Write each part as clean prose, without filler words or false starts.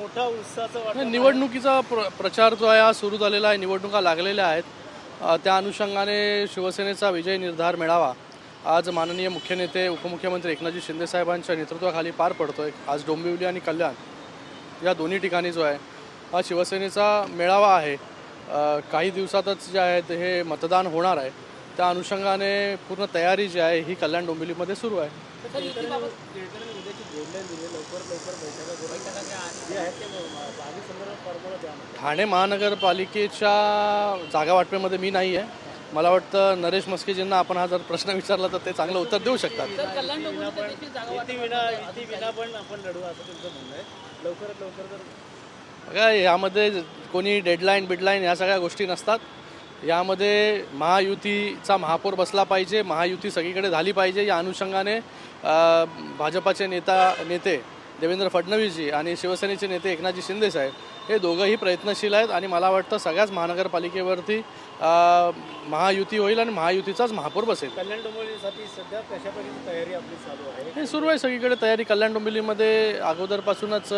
मोठा उत्साहाचा वाटतं. निवडणुकीचा प्रचार जो आहे हा सुरू झालेला आहे. निवडणुका लागलेल्या आहेत. त्या अनुषंगाने शिवसेनेचा विजय निर्धार मेळावा आज माननीय मुख्य नेते उपमुख्यमंत्री एकनाथजी शिंदे साहेबांच्या नेतृत्वाखाली पार पडतोय. आज डोंबिवली आणि कल्याण या दोन्ही ठिकाणी जो आहे हा शिवसेनेचा मेळावा आहे. काही दिवसातच जे आहे हे मतदान होणार आहे. त्या अनुषंगाने पूर्ण तयारी जी आहे ही कल्याण डोंबिवलीमध्ये सुरू आहे. ठाणे महानगरपालिकेच्या जागा वाटपेमध्ये मी नाही आहे. मला वाटतं नरेश मस्केजींना आपण हा जर प्रश्न विचारला तर ते चांगलं उत्तर देऊ शकतात. पण आपण लढू असं तुमचं म्हणणं आहे. लवकरात लवकर जर बघा यामध्ये कोणी बिडलाईन या सगळ्या गोष्टी नसतात. यामध्ये महायुतीचा महापौर बसला पाहिजे, महायुती सगळीकडे झाली पाहिजे. या अनुषंगाने भाजपाचे नेते देवेंद्र फडणवीसजी आणि शिवसेनेचे नेते एकनाथजी शिंदे साहेब हे दोघंही प्रयत्नशील आहेत आणि मला वाटतं सगळ्याच महानगरपालिकेवरती महायुती होईल आणि महायुतीचाच महापौर बसेल. कल्याण डोंबिवलीसाठी सध्या कशा प्रकारची तयारी आपली चालू आहे? हे सुरू आहे सगळीकडे तयारी. कल्याण डोंबिवलीमध्ये अगोदरपासूनच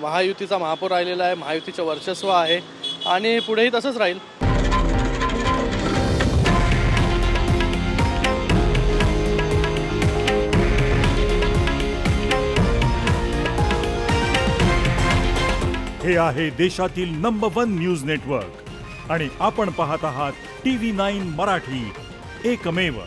महायुतीचा महापौर राहिलेला आहे. महायुतीचं वर्चस्व आहे आणि पुढेही तसंच राहील. हे आहे देशातील नंबर 1 न्यूज नेटवर्क आणि आपण पाहत आहात TV9 मराठी, एकमेव.